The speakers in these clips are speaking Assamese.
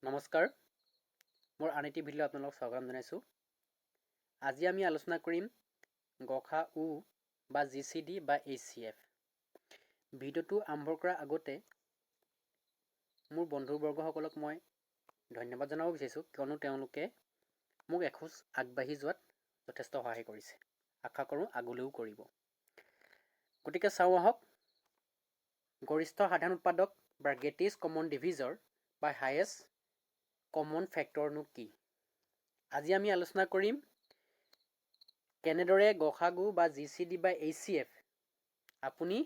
নমস্কাৰ মোৰ আন এটি ভিডিঅ' আপোনালোকক স্বাগতম জনাইছোঁ। আজি আমি আলোচনা কৰিম গখা উ বা জিচিডি বা HCF। ভিডিঅ'টো আৰম্ভ কৰাৰ আগতে মোৰ বন্ধুবৰ্গসকলক মই ধন্যবাদ জনাব বিচাৰিছোঁ, কিয়নো তেওঁলোকে মোক এখোজ আগবাঢ়ি যোৱাত যথেষ্ট সহায় কৰিছে। আশা কৰোঁ আগলৈও কৰিব। গতিকে চাওঁ আহক, গৰিষ্ঠ সাধাৰণ উৎপাদক বা গ্ৰেটেষ্ট কমন ডিভিজৰ বা হায়েষ্ট কমন ফেক্টৰনো কি? আজি আমি আলোচনা কৰিম কেনেদৰে গসাগু বা জিচিডি বা HCF আপুনি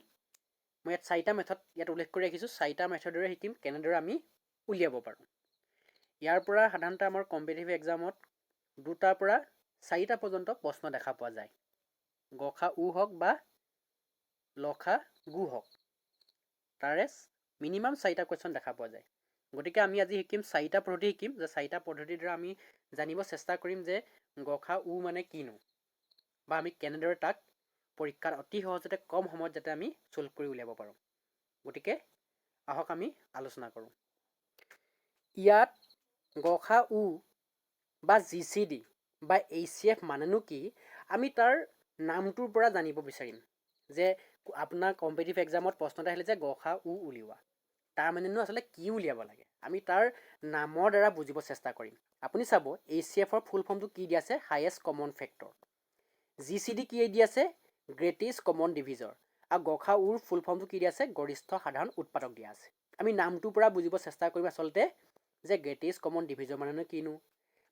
মই ইয়াত 4টা মেথড ইয়াত উল্লেখ কৰি ৰাখিছোঁ। 4টা মেথডেৰে শিকিম কেনেদৰে আমি উলিয়াব পাৰোঁ। ইয়াৰ পৰা সাধাৰণতে আমাৰ কম্পিটিটিভ এক্সামত 2টাৰ পৰা 4টা পৰ্যন্ত প্ৰশ্ন দেখা পোৱা যায়। গখা উ হওক বা লখা গু হওক, তাৰে মিনিমাম 4টা কুৱেশ্যন দেখা পোৱা যায়। গতিকে আমি আজি শিকিম 4টা পদ্ধতি শিকিম, যে 4টা পদ্ধতিৰ দ্বাৰা আমি জানিব চেষ্টা কৰিম যে গখা উ মানে কিনো, বা আমি কেনেদৰে তাক পৰীক্ষাত অতি সহজতে কম সময়ত যাতে আমি চল্ভ কৰি উলিয়াব পাৰোঁ। গতিকে আহক আমি আলোচনা কৰোঁ। ইয়াত গখা উ বা জিচিডি বা HCF মানেনো কি, আমি তাৰ নামটোৰ পৰা জানিব বিচাৰিম। যে আপোনাৰ কম্পিটিটিভ এক্সামত প্ৰশ্ন এটা আহিলে যে গখা উ উলিওৱা, তাৰ মানেনো আচলতে কি উলিয়াব লাগে, আমি তাৰ নামৰ দ্বাৰা বুজিব চেষ্টা কৰিম। আপুনি চাব HCFৰ ফুল ফৰ্মটো কি দি আছে, হায়েষ্ট কমন ফেক্টৰ। জিচিডি কি দি আছে, গ্ৰেটেষ্ট কমন ডিভিজৰ। আৰু গখা উৰ ফুল ফৰ্মটো কি দি আছে, গৰিষ্ঠ সাধাৰণ উৎপাদক দিয়া আছে। আমি নামটোৰ পৰা বুজিব চেষ্টা কৰিম আচলতে যে গ্ৰেটেষ্ট কমন ডিভিজৰ মানে কিনো,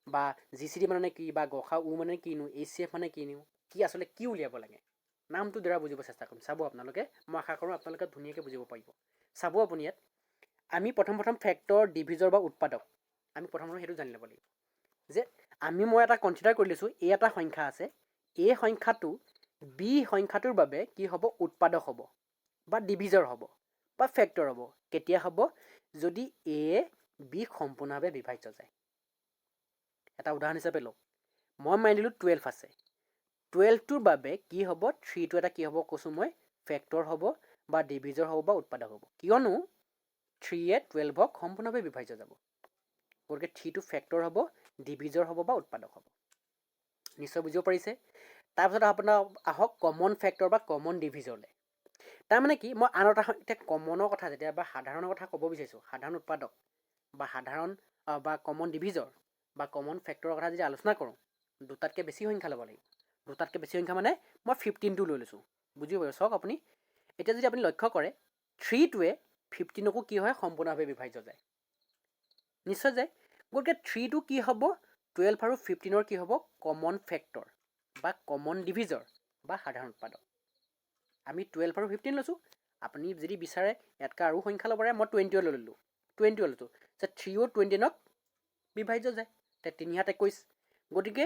বা জিচিডি মানে কি, বা গখা উ মানে কিনো, HCF মানে কিনো, কি আচলতে কি উলিয়াব লাগে, নামটোৰ দ্বাৰা বুজিব চেষ্টা কৰিম। চাব আপোনালোকে, মই আশা কৰোঁ আপোনালোকে ধুনীয়াকৈ বুজিব পাৰিব। চাব আপুনি ইয়াত আমি প্ৰথম ফেক্টৰ, ডিভিজৰ বা উৎপাদক আমি প্ৰথম সেইটো জানি ল'ব লাগিব। যে মই এটা কনচিডাৰ কৰি লৈছোঁ, এই এটা সংখ্যা আছে, এই সংখ্যাটো বি সংখ্যাটোৰ বাবে কি হ'ব, উৎপাদক হ'ব বা ডিভিজৰ হ'ব বা ফেক্টৰ হ'ব। কেতিয়া হ'ব, যদি এ বি সম্পূৰ্ণভাৱে বিভাজ্য যায়। এটা উদাহৰণ হিচাপে লওক, মই মানি দিলোঁ 12 আছে, 12টোৰ বাবে কি হ'ব, 3টো এটা কি হ'ব কৈছোঁ মই, ফেক্টৰ হ'ব বা ডিভিজৰ হ'ব বা উৎপাদক হ'ব। কিয়নো 3য়ে 12ক সম্পূৰ্ণভাৱে বিভাজ্য যাব। গতিকে 3টো ফেক্টৰ হ'ব, ডিভিজৰ হ'ব বা উৎপাদক হ'ব। নিশ্চয় বুজিব পাৰিছে। তাৰপিছত আপোনাৰ আহক কমন ফেক্টৰ বা কমন ডিভিজৰলৈ। তাৰমানে কি, মই আন এটা এতিয়া কমনৰ কথা যেতিয়া বা সাধাৰণৰ কথা ক'ব বিচাৰিছোঁ, সাধাৰণ উৎপাদক বা সাধাৰণ বা কমন ডিভিজৰ বা কমন ফেক্টৰৰ কথা যদি আলোচনা কৰোঁ, দুটাতকৈ বেছি সংখ্যা ল'ব লাগিব। দুটাতকৈ বেছি সংখ্যা মানে মই 15টো লৈ লৈছোঁ। বুজিব পাৰিব। চাওক আপুনি এতিয়া যদি আপুনি লক্ষ্য কৰে, 3টোৱে 15কো কি হয়, সম্পূৰ্ণভাৱে বিভাজ্য যায়। নিশ্চয় যায়। গতিকে 3টো কি হ'ব, 12 আৰু 15ৰ কি হ'ব, কমন ফেক্টৰ বা কমন ডিভিজৰ বা সাধাৰণ উৎপাদক। আমি 12 আৰু 15 লৈছোঁ। আপুনি যদি বিচাৰে ইয়াতকৈ আৰু সংখ্যা ল'ব পাৰে, মই 20 লৈ ল'লোঁ। 20 লৈছোঁ যে 3ও 21ক বিভাজ্য যায়, তে 3 × 7 = 21। গতিকে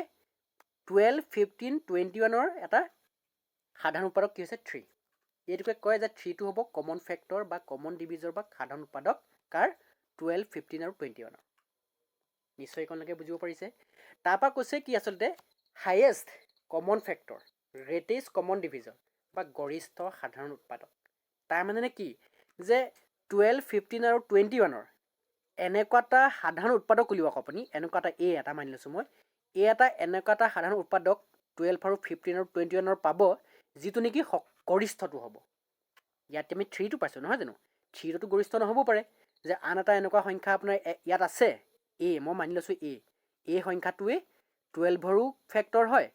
12, 15, 21ৰ এটা সাধাৰণ উৎপাদক কি হৈছে, 3। এইটোকে কয় যে 3টো হ'ব কমন ফেক্টৰ বা কমন ডিভিজৰ বা সাধাৰণ উৎপাদক কাৰ, 12, 15 আৰু 21। নিশ্চয় এইকণলৈকে বুজিব পাৰিছে। তাৰপৰা কৈছে কি আচলতে highest common factor, greatest common divisor বা গৰিষ্ঠ সাধাৰণ উৎপাদক। তাৰ মানে কি, যে 12, 15 আৰু 21ৰ এনেকুৱা এটা সাধাৰণ উৎপাদক উলিয়াওক আপুনি, এনেকুৱা এটা মানি লৈছোঁ মই, এটা এনেকুৱা এটা সাধাৰণ উৎপাদক 12 আৰু 15 আৰু 21ৰ পাব, যিটো নেকি গৰিষ্ঠটো হ'ব। ইয়াত আমি 3টো পাইছোঁ নহয় জানো, 3টো গৰিষ্ঠ নহ'ব পাৰে। যে আন এটা এনেকুৱা সংখ্যা আপোনাৰ ইয়াত আছে, মই মানি লৈছোঁ এই সংখ্যাটোৱে 12ৰো ফেক্টৰ হয়,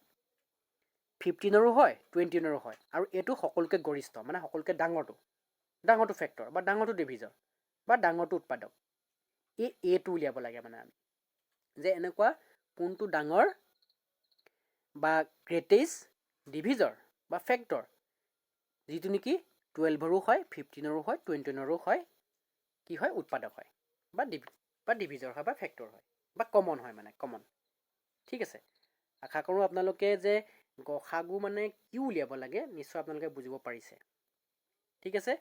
15ৰো হয়, 21ৰো হয়, আৰু এইটো সকলোকে গৰিষ্ঠ মানে সকলোকে ডাঙৰটো ফেক্টৰ বা ডাঙৰটো ডিভিজৰ বা ডাঙৰটো উৎপাদক। এইটো উলিয়াব লাগে মানে আমি, যে এনেকুৱা কোনটো ডাঙৰ বা গ্ৰেটেষ্ট ডিভিজৰ বা ফেক্টৰ, যিটো নেকি 12ৰো হয়, 15ৰো হয়, 21ৰো হয়, কি হয়, উৎপাদক হয় বা ডিভিজৰ হয় বা ফেক্টৰ হয় বা কমন হয়, মানে কমন। ঠিক আছে। আশা কৰোঁ আপোনালোকে যে গসাগু মানে কি উলিয়াব লাগে নিশ্চয় আপোনালোকে বুজিব পাৰিছে। ঠিক আছে।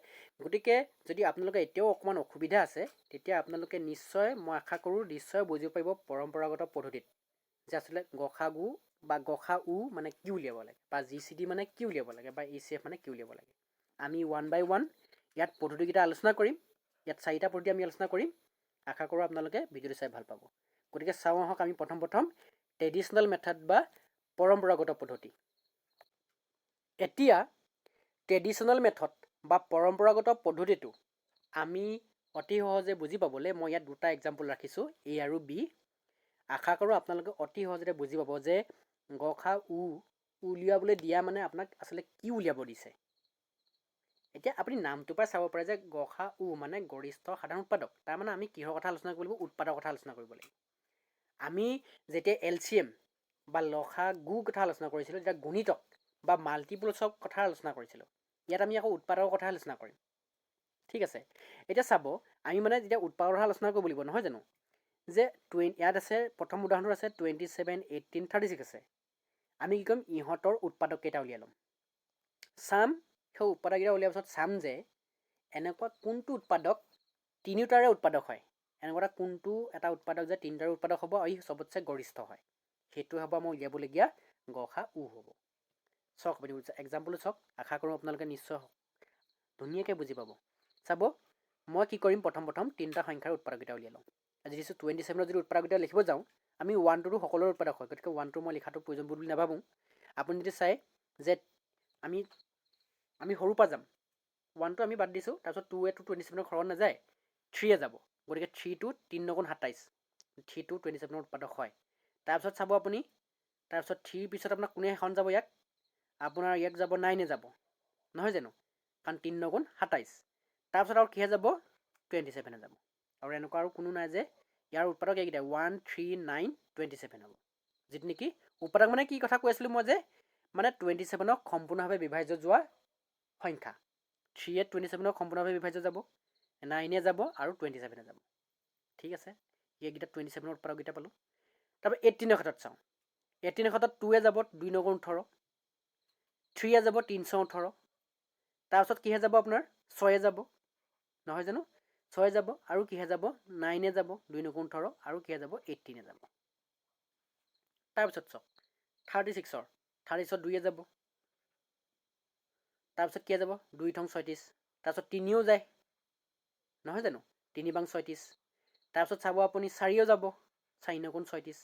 গতিকে যদি আপোনালোকে এতিয়াও অকণমান অসুবিধা আছে, তেতিয়া আপোনালোকে নিশ্চয়, মই আশা কৰোঁ নিশ্চয় বুজিব পাৰিব পৰম্পৰাগত পদ্ধতিত, যে আচলতে গসাগু বা গসা উ মানে কি উলিয়াব লাগে, বা জিচিডি মানে কি উলিয়াব লাগে, বা HCF মানে কি উলিয়াব লাগে। আমি 1 by 1 ইয়াত পদ্ধতিকেইটা আলোচনা কৰিম। ইয়াত 4টা পদ্ধতি আমি আলোচনা কৰিম। আশা কৰোঁ আপোনালোকে ভিডিঅ'টো চাই ভাল পাব। গতিকে চাওঁ আহক আমি প্ৰথম ট্ৰেডিশ্যনেল মেথড বা পৰম্পৰাগত পদ্ধতি। এতিয়া ট্ৰেডিশ্যনেল মেথড বা পৰম্পৰাগত পদ্ধতিটো আমি অতি সহজে বুজি পাবলৈ মই ইয়াত দুটা এক্সাম্পল ৰাখিছোঁ, A আৰু B। আশা কৰোঁ আপোনালোকে অতি সহজতে বুজি পাব যে গ খা উ উলিয়াবলৈ দিয়া মানে আপোনাক আচলতে কি উলিয়াব দিছে। এতিয়া আপুনি নামটোৰ পৰা চাব পাৰে যে গ খা উ মানে গৰিষ্ঠ সাধাৰণ উৎপাদক। তাৰমানে আমি কিহৰ কথা আলোচনা কৰিব লাগিব? উৎপাদকৰ কথা আলোচনা কৰিব লাগিব। আমি যেতিয়া LCM বা লসা গু কথা আলোচনা কৰিছিলোঁ, তেতিয়া গুণিতক বা মাল্টিপলছৰ কথা আলোচনা কৰিছিলোঁ। ইয়াত আমি আকৌ উৎপাদকৰ কথা আলোচনা কৰিম। ঠিক আছে, এতিয়া চাব আমি মানে যেতিয়া উৎপাদকৰ কথা আলোচনা কৰিব লাগিব, নহয় জানো? যে ইয়াত আছে প্ৰথম উদাহৰণটো আছে 27, 18, 36 আছে। আমি কি কৰিম? ইহঁতৰ উৎপাদককেইটা উলিয়াই ল'ম। চাম সেই উৎপাদককেইটা উলিয়াৰ পিছত চাম যে এনেকুৱা কোনটো উৎপাদক তিনিওটাৰে উৎপাদক হয়। এনেকুৱা কোনটো এটা উৎপাদক যে তিনিটাৰে উৎপাদক হ'ব আৰু ই চবতছে গৰিষ্ঠ হয়, সেইটো হ'ব মই উলিয়াবলগীয়া গ খা উ হ'ব। চাওক আপুনি এক্সাম্পলটো চাওক। আশা কৰোঁ আপোনালোকে নিশ্চয় ধুনীয়াকৈ বুজি পাব। চাব মই কি কৰিম? প্ৰথম তিনিটা সংখ্যাৰ উৎপাদককেইটা উলিয়াই লওঁ। আজি দিছোঁ 27ৰ যদি উৎপাদককেইটা লিখিব যাওঁ, আমি 1 2 সকলোৰে উৎপাদক হয়, গতিকে 1 2 মই লিখাটো প্ৰয়োজন বুলি নাভাবোঁ। আপুনি যদি চাই যে আমি সৰুৰ পৰা যাম, 1 2 আমি বাদ দিছোঁ, তাৰপিছত 2 to 27ৰ ঘৰত নাযায়, 3 যাব, গতিকে 3 to 3 9 27, 3 to 27ৰ উৎপাদক হয়। তাৰপিছত চাব আপুনি, তাৰপিছত 3 পিছত আপোনাৰ কোনে এখন যাব? ইয়াক আপোনাৰ ইয়াত যাব 9 যাব, নহয় জানো? কাৰণ 3 9 27। তাৰপিছত আৰু কিহে যাব? 27 যাব। আৰু এনেকুৱা আৰু কোনো নাই যে ইয়াৰ উৎপাদক এইকেইটা 1 3 9 27 হ'ব। যিটো নেকি উৎপাদক মানে কি কথা কৈ আছিলোঁ মই, যে মানে 27ক সম্পূৰ্ণভাৱে বিভাজ্য যোৱা সংখ্যা। 3 27ক সম্পূৰ্ণভাৱে বিভাজ্য যাব, 9 যাব আৰু 27 যাব। ঠিক আছে, এইকেইটা 27ৰ উৎপাদককেইটা পালোঁ। তাৰপৰা 18ৰ ক্ষেত্ৰত চাওঁ। 18ৰ ক্ষেত্ৰত 2 যাব, 2 9 18, 3 যাব, 3 18, তাৰপিছত কিহে যাব? আপোনাৰ 6 যাব, নহয় জানো? 6 যাব আৰু কিহে যাব? 9 যাব, 2 9 18, আৰু কিহে যাব? 18 যাব। তাৰপিছত চাওক 36ৰ 2 যাব, তাৰপিছত কিহে যাব? 2 ঠং 36, তাৰপিছত 3ও যায়, নহয় জানো? 3 বাং 36। তাৰপিছত চাব আপুনি 4ও যাব, 4 9 36,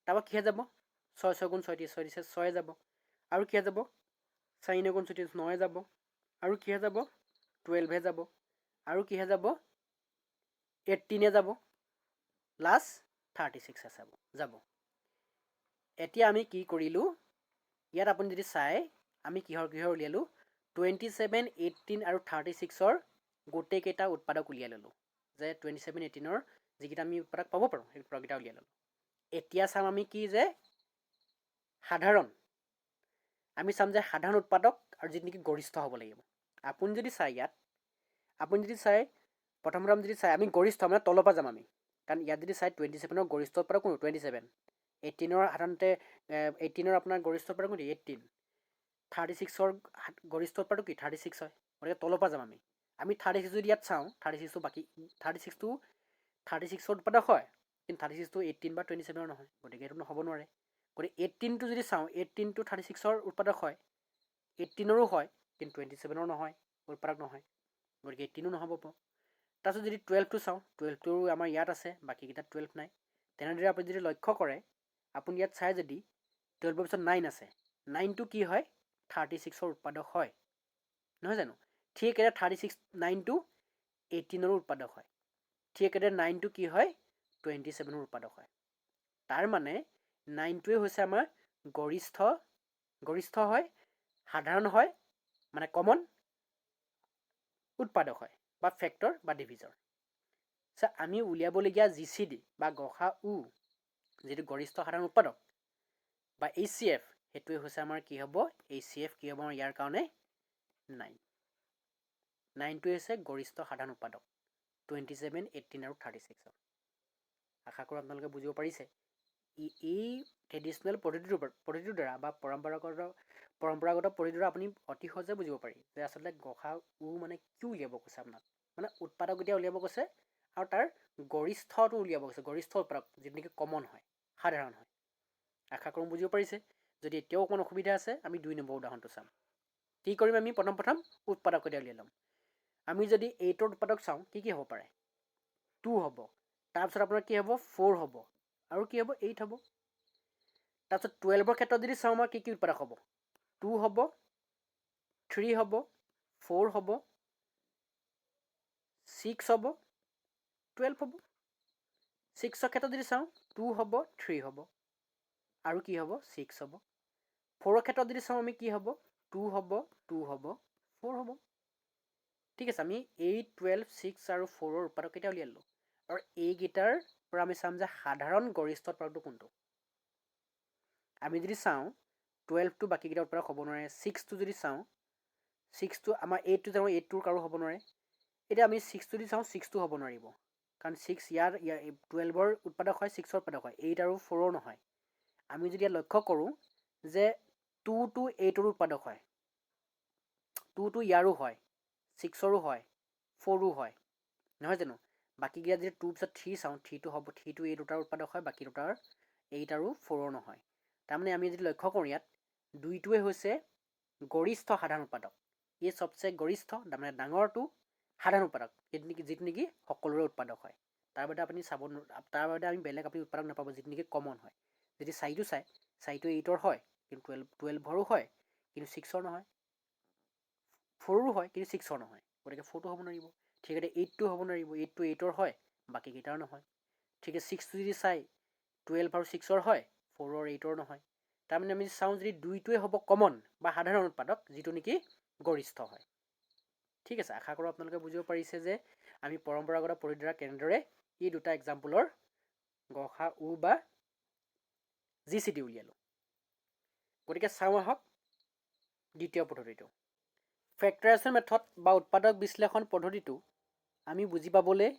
তাৰপৰা কিহে যাব? 6 6 36, 6 যাব, আৰু কিহে যাব? 4 9 36, 9 যাব, আৰু কিহে যাব? 12 যাব, আৰু কিহে যাব? 18 যাব, লাষ্ট 36 যাব। এতিয়া আমি কি কৰিলোঁ? ইয়াত আপুনি যদি চাই আমি কিহৰ উলিয়ালোঁ? 27, 18 আৰু 36ৰ গোটেইকেইটা উৎপাদক উলিয়াই ল'লোঁ। যে 27, 18ৰ যিকেইটা আমি উৎপাদক পাব পাৰোঁ সেই উৎপাদককেইটা উলিয়াই ল'লোঁ। এতিয়া চাম আমি কি যে সাধাৰণ। আমি চাম যে সাধাৰণ উৎপাদক আৰু যিটো নেকি গৰিষ্ঠ হ'ব লাগিব। আপুনি যদি চাই ইয়াত, প্ৰথম যদি চাই আমি গৰিষ্ঠ মানে তলৰ পৰা যাম আমি, কাৰণ ইয়াত যদি চাই 27ৰ গৰিষ্ঠ উৎপাদক কোনো 27, 18ৰ সাধাৰণতে 18ৰ আপোনাৰ গৰিষ্ঠ উৎপাদক কোনটো? 18, 36ৰ গৰিষ্ঠ উৎপাদক কি? 36 হয়, গতিকে তলৰ পৰা যাম আমি 36 যদি ইয়াত চাওঁ, 36টো বাকী 36ৰ উৎপাদক হয়, কিন্তু 36টো 18 বা 27ৰ নহয়, গতিকে এইটো নহ'ব নোৱাৰে। গতিকে 18টো যদি চাওঁ, 18টো 36ৰ উৎপাদক হয়, 18ৰো হয়, কিন্তু 27ৰ নহয়, উৎপাদক নহয়, গতিকে 18ও নহ'ব। তাৰপিছত যদি 12টো চাওঁ, 12টো আমাৰ ইয়াত আছে, বাকীকেইটাত 12 নাই। তেনেদৰে আপুনি যদি লক্ষ্য কৰে, আপুনি ইয়াত চাই যদি 12ৰ পিছত 9 আছে, 9টো কি হয়? 36ৰ উৎপাদক হয়, নহয় জানো? ঠিক একেদৰে 9টো 18ৰো উৎপাদক হয়, ঠিক একেদৰে 9টো কি হয়? 27ৰ উৎপাদক হয়। তাৰ মানে 9টোৱে হৈছে আমাৰ গৰিষ্ঠ হয়, সাধাৰণ হয়, মানে কমন উৎপাদক হয়, বা ফেক্টৰ বা ডিভিজৰ। আমি উলিয়াবলগীয়া GCD বা গসা উ যিটো গৰিষ্ঠ সাধাৰণ উৎপাদক বা HCF, সেইটোৱে হৈছে আমাৰ কি হ'ব? HCF কি হ'ব? ইয়াৰ কাৰণে 9। 9টোৱে হৈছে গৰিষ্ঠ সাধাৰণ উৎপাদক 27, 18 আৰু 36ৰ। আশা কৰোঁ আপোনালোকে বুজিব পাৰিছে। এই ট্ৰেডিশ্যনেল পদ্ধতিটোৰ দ্বাৰা বা পৰম্পৰাগত পদ্ধতিৰ দ্বাৰা আপুনি অতি সহজে বুজিব পাৰি যে আচলতে গসা উ মানে কি উলিয়াব কৈছে আপোনাক, মানে উৎপাদক কেতিয়া উলিয়াব কৈছে আৰু তাৰ গৰিষ্ঠটো উলিয়াব কৈছে, গৰিষ্ঠ উৎপাদক যিটো নেকি কমন হয়, সাধাৰণ হয়। আশা কৰোঁ বুজিব পাৰিছে। যদি এতিয়াও অকণ অসুবিধা আছে, আমি 2 নম্বৰ উদাহৰণটো চাম। কি কৰিম? আমি প্ৰথম উৎপাদক কেইটা উলিয়াই ল'ম। আমি যদি 8ৰ উৎপাদক চাওঁ, কি হ'ব পাৰে? 2 হ'ব, তাৰপিছত আপোনাৰ কি হ'ব 4 হ'ব আৰু কি হ'ব 8 হ'ব। তাৰপিছত 12ৰ ক্ষেত্ৰত যদি চাওঁ মই কি উৎপাদক হ'ব 2 হ'ব 3 হ'ব 4 হ'ব 6 হ'ব 12 হ'ব। 6ৰ ক্ষেত্ৰত যদি চাওঁ 2 হ'ব 3 হ'ব আৰু কি হ'ব 6 হ'ব। 4ৰ ক্ষেত্ৰত যদি চাওঁ আমি কি হ'ব 2 হ'ব 2 হ'ব 4 হ'ব। ঠিক আছে, আমি 8 12 6 আৰু 4ৰ উৎপাদক কেইটা উলিয়ালোঁ আৰু এইকেইটাৰ পৰা আমি চাম যে সাধাৰণ গৰিষ্ঠ উৎপাদকটো কোনটো। আমি যদি চাওঁ 12টো বাকীকেইটা উৎপাদক হ'ব নোৱাৰে। 6টো যদি চাওঁ 6টো আমাৰ 8টো যাওঁ 8টোৰ কাৰো হ'ব নোৱাৰে। এতিয়া আমি 6টো যদি চাওঁ 6টো হ'ব নোৱাৰিব কাৰণ 6 ইয়াৰ 12ৰ উৎপাদক হয় 6ৰ উৎপাদক হয় 8 আৰু 4ৰ নহয়। আমি যদি লক্ষ্য কৰোঁ যে 2 to 8ৰ উৎপাদক হয় 2 to ইয়াৰো হয় 6ৰো হয় 4ৰো হয় নহয় জানো। বাকীকেইটা যদি 2 পিছত 3 চাওঁ 3টো হ'ব 3 to 8 দুটাৰ উৎপাদক হয় বাকী দুটাৰ 8 আৰু 4ৰ নহয়। তাৰমানে আমি যদি লক্ষ্য কৰোঁ ইয়াত 2টোৱে হৈছে গৰিষ্ঠ সাধাৰণ উৎপাদক। এই চবচে গৰিষ্ঠ তাৰমানে ডাঙৰটো সাধাৰণ উৎপাদক যিটো নেকি সকলোৰে উৎপাদক হয়। তাৰ বাদে আপুনি চাব তাৰ বাদে আমি বেলেগ আপুনি উৎপাদক নাপাব যিটো নেকি কমন হয়। যদি 4টো চাই 4টো 8ৰ হয় কিন্তু 12ৰো হয় কিন্তু 6ৰ নহয়। 4ৰো হয় কিন্তু 6ৰ নহয় গতিকে 4টো হ'ব নোৱাৰিব। ঠিক আছে 8টো হ'ব নোৱাৰিব 8টো 8ৰ হয় বাকীকেইটাৰ নহয়। ঠিক আছে 6টো যদি চাই 12 আৰু 6ৰ হয় 4ৰ 8ৰ নহয়। তাৰমানে আমি চাওঁ যদি 2টোৱে হ'ব কমন বা সাধাৰণ উৎপাদক যিটো নেকি গৰিষ্ঠ হয়। ঠিক আছে, আশা কৰোঁ আপোনালোকে বুজিব পাৰিছে যে আমি পৰম্পৰাগত পদ্ধতিৰ দ্বাৰা কেনেদৰে এই দুটা এক্সাম্পলৰ গসা উ বা GCD উলিয়ালোঁ। গতিকে চাওঁ আহক দ্বিতীয় পদ্ধতিটো। ফেক্টৰাইজেশ্যন মেথড বা উৎপাদক বিশ্লেষণ পদ্ধতিটো আমি বুজি পাবলৈ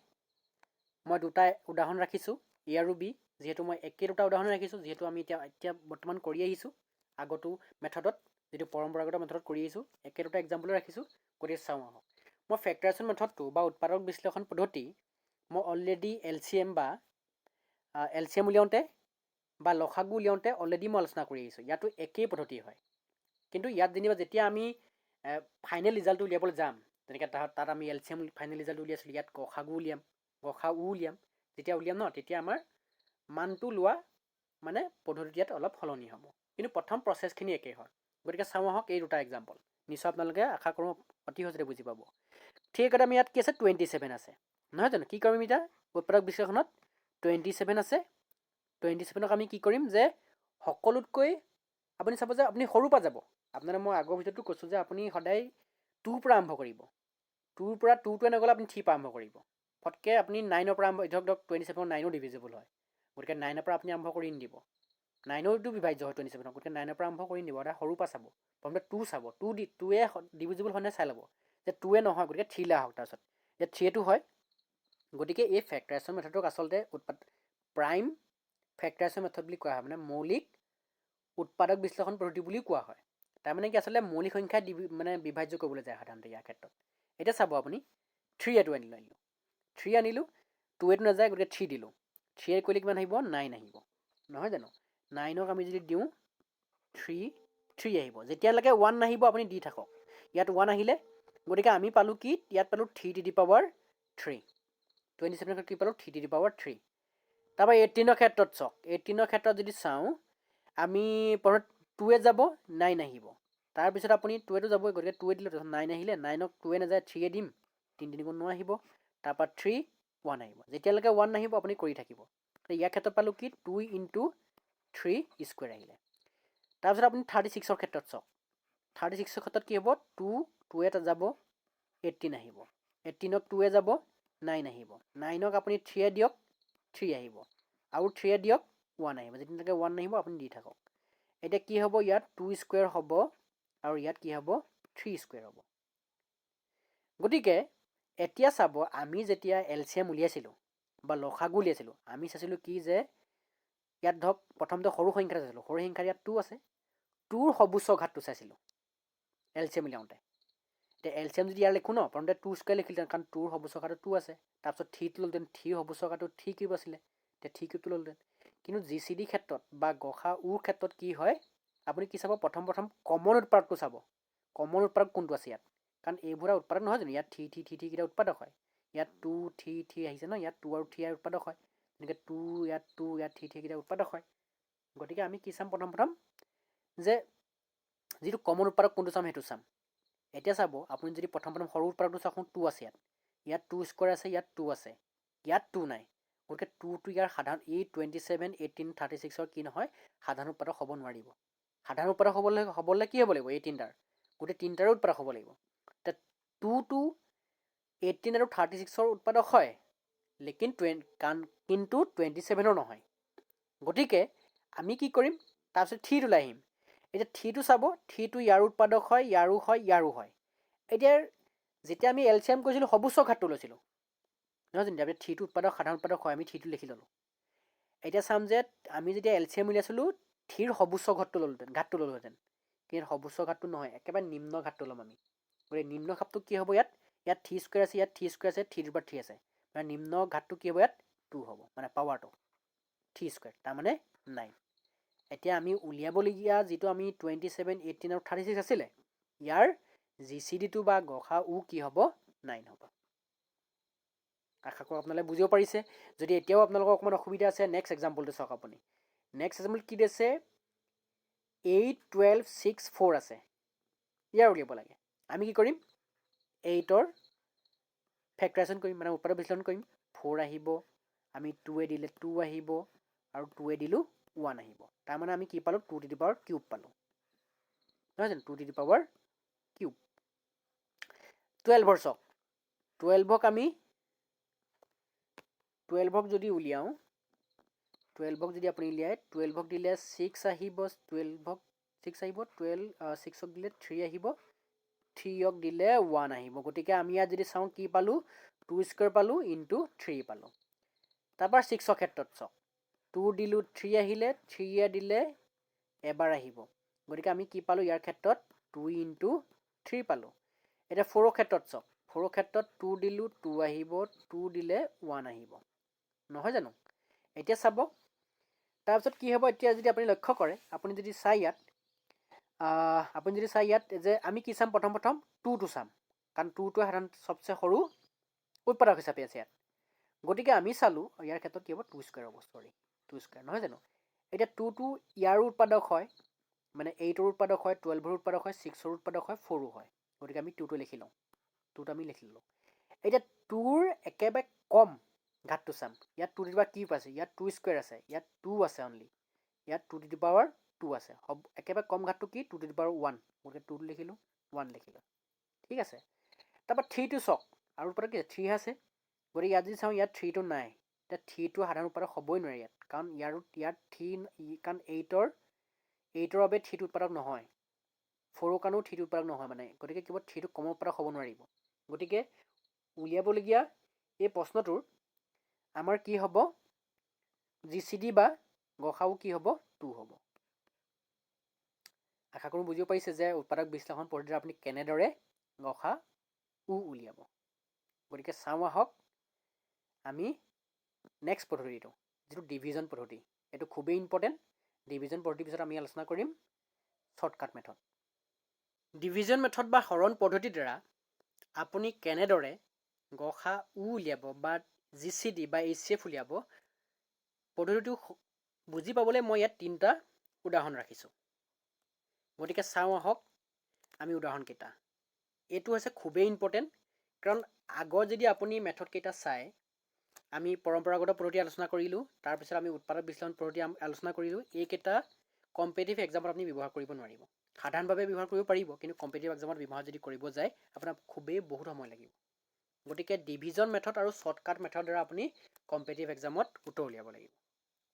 মই দুটা উদাহৰণ ৰাখিছোঁ A আৰু B। যিহেতু মই একে দুটা উদাহৰণ ৰাখিছোঁ যিহেতু আমি এতিয়া বৰ্তমান কৰি আহিছোঁ আগতো মেথডত যিটো পৰম্পৰাগত মেথডত কৰি আহিছোঁ একে দুটা এক্সাম্পল ৰাখিছোঁ। গতিকে চাওঁ আহক। মই ফেক্টৰাইজেশ্যন মেথডটো বা উৎপাদক বিশ্লেষণ পদ্ধতি মই অলৰেডি LCM বা LCM উলিয়াওঁতে বা লসাগু উলিয়াওঁতে অলৰেডি মই আলোচনা কৰি আহিছোঁ। ইয়াতো একেই পদ্ধতি হয় কিন্তু ইয়াত যেনিবা যেতিয়া আমি ফাইনেল ৰিজাল্টটো উলিয়াবলৈ যাম তেনেকৈ তাত আমি LCM ফাইনেল ৰিজাল্টটো উলিয়াইছিলোঁ ইয়াত গসাগু উলিয়াম গসা উ উলিয়াম। যেতিয়া উলিয়াম ন তেতিয়া আমাৰ মানটো লোৱা মানে পদ্ধতি ইয়াত অলপ সলনি হ'ব কিন্তু প্ৰথম প্ৰচেছখিনি একেই হয়। গতিকে চাওঁ আহক এই দুটা এক্সাম্পল নিশ্চয় আপোনালোকে আশা কৰোঁ অতি সহজতে বুজি পাব। ঠিক আছে, আমি ইয়াত কি আছে 27 আছে নহয় জানো। কি কৰিম আমি এতিয়া উৎপাদক বিশ্লেষণত 27 আছে। 27ক আমি কি কৰিম যে সকলোতকৈ আপুনি চাব যে আপুনি সৰুৰ পৰা যাব। আপোনালোকে মই আগৰ ভিতৰতো কৈছোঁ যে আপুনি সদায় 2ৰ পৰা আৰম্ভ কৰিব। 2ৰ পৰা 2টোৱে নগ'লে আপুনি 3 পৰা আৰম্ভ কৰিব। ফটকৈ আপুনি 9ৰ পৰা আৰম্ভ ধৰক 27 9ৰ ডিভিজিবল হয় গতিকে 9ৰ পৰা আপুনি আৰম্ভ কৰি নিদিব। 9ৰটো বিভাজ্য হয় 27 গতিকে 9ৰ পৰা আৰম্ভ কৰি নিদিব। এটা সৰুৰ পৰা চাব প্ৰথমতে 2 চাব 2ৱে ডিভিজিবল হয়নে চাই ল'ব যে 2ৱে নহয় গতিকে 3লৈ আহক। তাৰপিছত এতিয়া 3টো হয় গতিকে এই ফেক্টৰাইজেশ্যন মেথডক আচলতে প্ৰাইম ফেক্টৰাইজেশ্যন মেথড বুলি কোৱা হয় মানে মৌলিক উৎপাদক বিশ্লেষণ পদ্ধতি বুলিও কোৱা হয়। তাৰমানে কি আচলতে মৌলিক সংখ্যা মানে বিভাজ্য কৰিবলৈ যায় সাধাৰণতে ইয়াৰ ক্ষেত্ৰত। এতিয়া চাব আপুনি 3 আনিলোঁ 3 আনিলোঁ 2 নাযায় গতিকে 3 দিলোঁ। 3 কৰিলে কিমান আহিব 9 আহিব নহয় জানো। 9ক আমি যদি দিওঁ 3 আহিব। যেতিয়ালৈকে 1 নাহিব আপুনি দি থাকক। ইয়াত 1 আহিলে গতিকে আমি পালোঁ কি ইয়াত পালোঁ 3 to the power 3। 27ক কি পালোঁ 3 to the power 3। তাৰপৰা 18ৰ ক্ষেত্ৰত চাওক 18ৰ ক্ষেত্ৰত যদি চাওঁ আমি প্ৰথমে 2ৱে যাব 9 আহিব। তাৰপিছত আপুনি 2টো যাবই গতিকে 2ৱে দিলোঁ তাৰপিছত 9 আহিলে 9ক 2ৱে নাযায় 3য়ে দিম 3 3 9 আহিব। তাৰপৰা 3 1 আহিব। যেতিয়ালৈকে 1 নাহিব আপুনি কৰি থাকিব। ইয়াৰ ক্ষেত্ৰত পালোঁ কি 2 into 3 স্কুৱেৰ আহিলে। তাৰপিছত আপুনি 36ৰ ক্ষেত্ৰত চাওক 36ৰ ক্ষেত্ৰত কি হ'ব 2ৱে যাব 18 আহিব। 18ক 2ৱে যাব 9 আহিব। 9ক আপুনি 3য়ে দিয়ক 3 আহিব আৰু 3য়ে দিয়ক 1 আহিব। যেতিয়ালৈকে 1 নাহিব আপুনি দি থাকক। এতিয়া কি হ'ব ইয়াত 2 স্কুৱেৰ হ'ব আৰু ইয়াত কি হ'ব 3 স্কুৱেৰ হ'ব। গতিকে এতিয়া চাব আমি যেতিয়া LCM উলিয়াইছিলোঁ বা লসাগু উলিয়াইছিলোঁ আমি চাইছিলোঁ কি যে ইয়াত ধৰক প্ৰথমতে সৰু সংখ্যাটো চাইছিলোঁ। সৰু সংখ্যা ইয়াত 2 আছে 2ৰ সৰ্বোচ্চ ঘাতটো চাইছিলোঁ LCM উলিয়াওঁতে। এতিয়া LCM যদি ইয়াৰ লিখোঁ ন প্ৰথমতে 2 স্কুৱেৰ লিখিলোঁ কাৰণ 2ৰ সৰ্বোচ্চ ঘাতটো 2 আছে। তাৰপিছত 3টো ল'লোঁতেন 3ৰ সৰ্বোচ্চ ঘাতটো 3 কিউব আছিলে এতিয়া 3 কিউবটো ল'লোঁতেন। কিন্তু GCD ক্ষেত্ৰত বা গসা উৰ ক্ষেত্ৰত কি হয় আপুনি কি চাব প্ৰথম কমন উৎপাদকটো চাব। কমন উৎপাদক কোনটো আছে ইয়াত কাৰণ এইবোৰ উৎপাদক নহয় জানো। ইয়াত 3 কেইটা উৎপাদক হয় ইয়াত 2 3 3 আহিছে ন, ইয়াত 2 আৰু 3 ইয়াৰ উৎপাদক হয়, এনেকৈ 2 ইয়াত 2 ইয়াত 3 3 কেইটা উৎপাদক হয়। গতিকে আমি কি চাম প্ৰথম যে যিটো কমন উৎপাদক কোনটো চাম সেইটো চাম। এতিয়া চাব আপুনি যদি প্ৰথম সৰু উৎপাদকটো চাওক 2 আছে, ইয়াত 2 স্কোৱাৰ আছে, ইয়াত 2 আছে, ইয়াত 2 নাই। গতিকে 2টো ইয়াৰ সাধাৰণ এই 27 18 36ৰ কি নহয় সাধাৰণ উৎপাদক হ'ব নোৱাৰিব। সাধাৰণ উৎপাদক হ'বলৈ কি হ'ব লাগিব, এই তিনিটাৰ গোটেই তিনিটাৰো উৎপাদক হ'ব লাগিব। 2টো 18 আৰু 36ৰ উৎপাদক হয়, লেকিন কিন্তু 27ৰ নহয়। গতিকে আমি কি কৰিম, তাৰপিছত 3টো লৈ আহিম। এতিয়া 3টো চাব, 3টো ইয়াৰ উৎপাদক হয়, ইয়াৰো হয়, ইয়াৰো হয়। এতিয়া যেতিয়া আমি LCM কৰিছিলোঁ সৰ্বোচ্চ ঘাতটো লৈছিলোঁ নহয় জানো, আমি 3টো উৎপাদক সাধাৰণ উৎপাদক হয়, আমি 3টো লিখি ল'লোঁ। এতিয়া চাম যে আমি যেতিয়া LCM উলিয়াইছিলোঁ 3ৰ সৰ্বোচ্চ ঘাতটো ল'লোহেঁতেন, কিন্তু সৰ্বোচ্চ ঘাতটো নহয়, একেবাৰে নিম্ন ঘাতটো ল'ম আমি। গতিকে নিম্ন ঘাতটো কি হ'ব, ইয়াত 3 স্কোৱাৰ আছে, ইয়াত 3 স্কোৱাৰ আছে, 3 / 3 আছে, মানে নিম্ন ঘাতটো কি হ'ব, ইয়াত 2 হ'ব, মানে পাৱাৰটো 3 স্কোৱাৰ, তাৰমানে 9। এতিয়া আমি উলিয়াবলগীয়া যিটো আমি 27 18 আৰু 36 আছিলে, ইয়াৰ GCDটো বা গসাউ কি হ'ব, 9 হ'ব। আশা কৰোঁ আপোনালোকে বুজিব পাৰিছে। যদি এতিয়াও আপোনালোকৰ অকণমান অসুবিধা আছে, নেক্সট এক্সাম্পলটো চাওক আপুনি। নেক্সট এক্সাম্পল কি দিছে, 8 12 6 4 আছে, ইয়াৰ উলিয়াব লাগে। আমি কি কৰিম, 8ৰ ফেক্টৰাইজেশ্যন কৰিম, মানে উৎপাদক বিশ্লেষণ কৰিম। 4 আহিব, আমি 2 দিলে 2 আহিব, আৰু 2 দিলোঁ 1 আহিব। তাৰমানে আমি কি পালোঁ, 2 টু দি পাৱাৰ কিউব পালোঁ, নহয় জানো, 2 টু দি পাৱাৰ কিউব। 12ৰ চাওক, 12ক আমি 12ক যদি উলিয়াওঁ, 12ক যদি আপুনি উলিয়াই, 12ক দিলে 6 আহিব, 12ক 6 আহিব, 6ক দিলে 3 আহিব, 3ক দিলে 1 আহিব। গতিকে আমি ইয়াত যদি চাওঁ কি পালোঁ, 2 স্কোৱাৰ পালোঁ ইনটু 3 পালোঁ। তাৰপৰা 6ৰ ক্ষেত্ৰত চাওক, 2 দিলোঁ 3 আহিলে, 3 দিলে এবাৰ আহিব। গতিকে আমি কি পালোঁ ইয়াৰ ক্ষেত্ৰত, 2 ইনটু 3 পালোঁ। এতিয়া 4ৰ ক্ষেত্ৰত চাওক, 4ৰ ক্ষেত্ৰত 2 দিলোঁ 2 আহিব, 2 দিলে 1 আহিব, নহয় জানো। এতিয়া চাব, তাৰপিছত কি হ'ব, এতিয়া যদি আপুনি লক্ষ্য কৰে, আপুনি যদি চাই ইয়াত যে আমি কি চাম, প্ৰথম 2টো চাম, কাৰণ 2টোৱে সাধাৰণ চবচে সৰু উৎপাদক হিচাপে আছে ইয়াত। গতিকে আমি চালোঁ ইয়াৰ ক্ষেত্ৰত কি হ'ব, 2 স্কোৱাৰ হ'ব, 2 স্কোৱাৰ, নহয় জানো। এতিয়া 2টো ইয়াৰো উৎপাদক হয়, মানে 8ৰ উৎপাদক হয়, 12ৰ উৎপাদক হয়, 6ৰ উৎপাদক হয়, 4ৰো হয়। গতিকে আমি 2টো লিখি লওঁ, 2টো আমি লিখি ল'লোঁ। এতিয়া 2ৰ একেবাৰে কম ঘাতটো চাম। ইয়াত 2 টু দি পাৱাৰ কিউব আছে, ইয়াত 2 স্কোৱাৰ আছে, ইয়াত 2 আছে অনলি, ইয়াত 2 টু দি পাৱাৰ 2 আছে। একেবাৰে কম ঘাতটো কি, 2 টু দি পাৱাৰ 1। গতিকে 2টো লিখিলোঁ, 1 লিখিলোঁ, ঠিক আছে। তাৰপৰা 3টো চাওক, আৰু উৎপাদক কি আছে, 3 আছে। গতিকে ইয়াত যদি চাওঁ, ইয়াত 3টো নাই। এতিয়া 3টো সাধাৰণ উৎপাদক হ'বই নোৱাৰে ইয়াত, কাৰণ ইয়াত 3, কাৰণ 8ৰ বাবে 3টো উৎপাদক নহয়, 4ৰ কাৰণেও 3টো উৎপাদক নহয়, মানে গতিকে কিবা 3টো কমৰ উৎপাদক হ'ব নোৱাৰিব। গতিকে উলিয়াবলগীয়া এই প্ৰশ্নটোৰ আমাৰ কি হ'ব, GCD বা গসাউ কি হ'ব, 2 হ'ব। আশা কৰোঁ বুজিব পাৰিছে যে উৎপাদক বিশ্লেষণ পদ্ধতিৰে আপুনি কেনেদৰে গসাউ উলিয়াব। গতিকে চাওঁ আহক আমি নেক্সট পদ্ধতিটো, যিটো ডিভিজন পদ্ধতি। এইটো খুবেই ইম্পৰ্টেণ্ট। ডিভিজন পদ্ধতিৰ পিছত আমি আলোচনা কৰিম শ্বৰ্টকাট মেথড। ডিভিজন মেথড বা হৰণ পদ্ধতিৰ দ্বাৰা আপুনি কেনেদৰে গসাউ উলিয়াব বা GCD বা HCF উলিয়াব, পদ্ধতিটো বুজি পাবলৈ মই ইয়াত 3টা উদাহৰণ ৰাখিছোঁ। গতিকে চাওঁ আহক আমি উদাহৰণকেইটা। এইটো হৈছে খুবেই ইম্পৰ্টেণ্ট, কাৰণ আগৰ যদি আপুনি মেথডকেইটা চাই, আমি পৰম্পৰাগত পদ্ধতি আলোচনা কৰিলোঁ, তাৰপিছত আমি উৎপাদক বিশ্লেষণ পদ্ধতি আলোচনা কৰিলোঁ। এইকেইটা কম্পিটিটিভ এক্সামত আপুনি ব্যৱহাৰ কৰিব নোৱাৰিব। সাধাৰণভাৱে ব্যৱহাৰ কৰিব পাৰিব, কিন্তু কম্পিটিটিভ এক্সামত ব্যৱহাৰ যদি কৰিব যায়, আপোনাৰ খুবেই বহুত সময় লাগিব। গতিকে ডিভিজন মেথড আৰু শ্বৰ্টকাট মেথডৰ দ্বাৰা আপুনি কম্পিটিটিভ এক্সামত উত্তৰ উলিয়াব লাগিব,